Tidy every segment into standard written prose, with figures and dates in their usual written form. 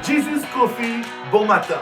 Jesus Coffee, bon matin.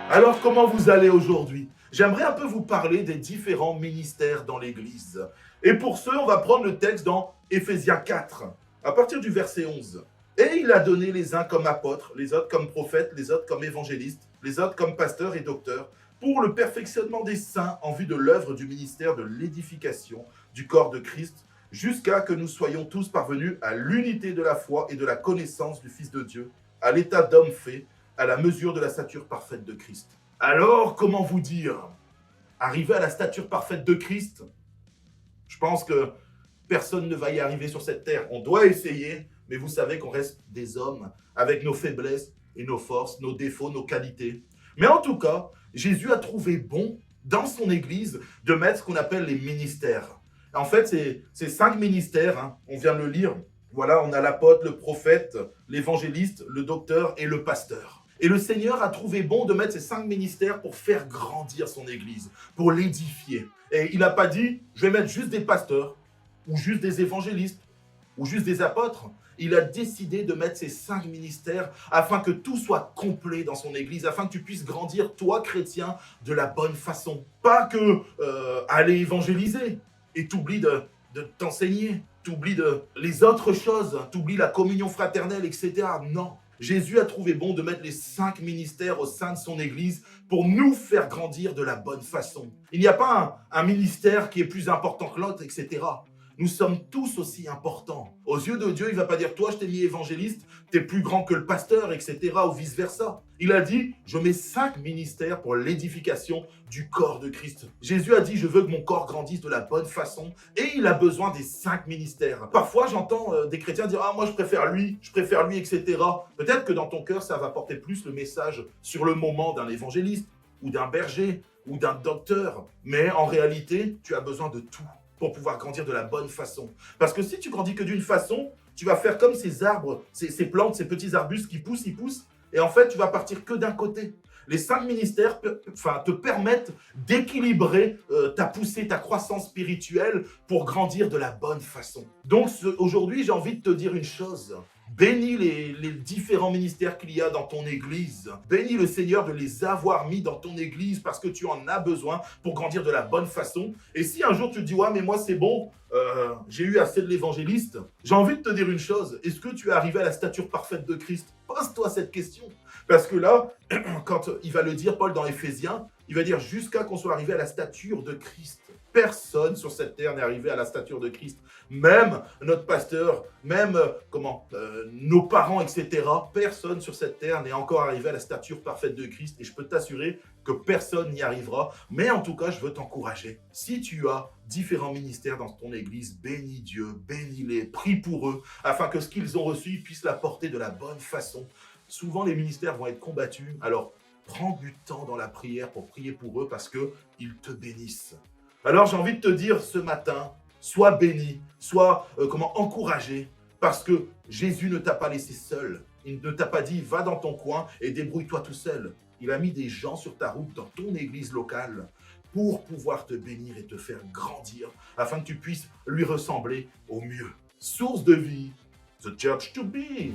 Alors comment vous allez aujourd'hui? J'aimerais un peu vous parler des différents ministères dans l'Église. Et pour ce, on va prendre le texte dans Éphésiens 4, à partir du verset 11. Et il a donné les uns comme apôtres, les autres comme prophètes, les autres comme évangélistes, les autres comme pasteurs et docteurs, pour le perfectionnement des saints en vue de l'œuvre du ministère de l'édification du corps de Christ, jusqu'à que nous soyons tous parvenus à l'unité de la foi et de la connaissance du Fils de Dieu, à l'état d'homme fait, à la mesure de la stature parfaite de Christ. Alors, comment vous dire? Arriver à la stature parfaite de Christ? Je pense que personne ne va y arriver sur cette terre. On doit essayer, mais vous savez qu'on reste des hommes avec nos faiblesses et nos forces, nos défauts, nos qualités. Mais en tout cas, Jésus a trouvé bon, dans son Église, de mettre ce qu'on appelle les ministères. En fait, c'est 5 ministères, on vient de le lire. Voilà, on a l'apôtre, le prophète, l'évangéliste, le docteur et le pasteur. Et le Seigneur a trouvé bon de mettre ces 5 ministères pour faire grandir son Église, pour l'édifier. Et il n'a pas dit, je vais mettre juste des pasteurs, ou juste des évangélistes, ou juste des apôtres. Il a décidé de mettre ces 5 ministères afin que tout soit complet dans son Église, afin que tu puisses grandir, toi, chrétien, de la bonne façon. Pas que aller évangéliser et t'oublies de t'enseigner, t'oublies les autres choses, t'oublies la communion fraternelle, etc. Non. Jésus a trouvé bon de mettre les 5 ministères au sein de son Église pour nous faire grandir de la bonne façon. Il n'y a pas un ministère qui est plus important que l'autre, etc. Nous sommes tous aussi importants. Aux yeux de Dieu, il ne va pas dire « toi, je t'ai mis évangéliste, t'es plus grand que le pasteur, etc. » ou vice-versa. Il a dit « je mets 5 ministères pour l'édification du corps de Christ. » Jésus a dit « je veux que mon corps grandisse de la bonne façon. » Et il a besoin des 5 ministères. Parfois, j'entends des chrétiens dire « ah, moi, je préfère lui, etc. » Peut-être que dans ton cœur, ça va porter plus le message sur le moment d'un évangéliste, ou d'un berger, ou d'un docteur. Mais en réalité, tu as besoin de tout pour pouvoir grandir de la bonne façon. Parce que si tu grandis que d'une façon, tu vas faire comme ces arbres, ces plantes, ces petits arbustes qui poussent, ils poussent, et en fait, tu vas partir que d'un côté. Les 5 ministères te permettent d'équilibrer ta poussée, ta croissance spirituelle pour grandir de la bonne façon. Donc aujourd'hui, j'ai envie de te dire une chose. Bénis les différents ministères qu'il y a dans ton Église. Bénis le Seigneur de les avoir mis dans ton Église parce que tu en as besoin pour grandir de la bonne façon. Et si un jour tu te dis « ouais, mais moi c'est bon, j'ai eu assez de l'évangéliste », j'ai envie de te dire une chose. Est-ce que tu es arrivé à la stature parfaite de Christ? Pose-toi cette question. Parce que là, quand il va le dire, Paul, dans Éphésiens, il va dire « jusqu'à qu'on soit arrivé à la stature de Christ ». Personne sur cette terre n'est arrivé à la stature de Christ. Même notre pasteur, même nos parents, etc. Personne sur cette terre n'est encore arrivé à la stature parfaite de Christ. Et je peux t'assurer que personne n'y arrivera. Mais en tout cas, je veux t'encourager. Si tu as différents ministères dans ton Église, bénis Dieu, bénis-les, prie pour eux, afin que ce qu'ils ont reçu, ils puissent l'apporter de la bonne façon. Souvent, les ministères vont être combattus. Alors, prends du temps dans la prière pour prier pour eux parce qu'ils te bénissent. Alors j'ai envie de te dire ce matin, sois béni, sois encouragé, parce que Jésus ne t'a pas laissé seul. Il ne t'a pas dit, va dans ton coin et débrouille-toi tout seul. Il a mis des gens sur ta route, dans ton église locale, pour pouvoir te bénir et te faire grandir, afin que tu puisses lui ressembler au mieux. Source de vie, the church to be.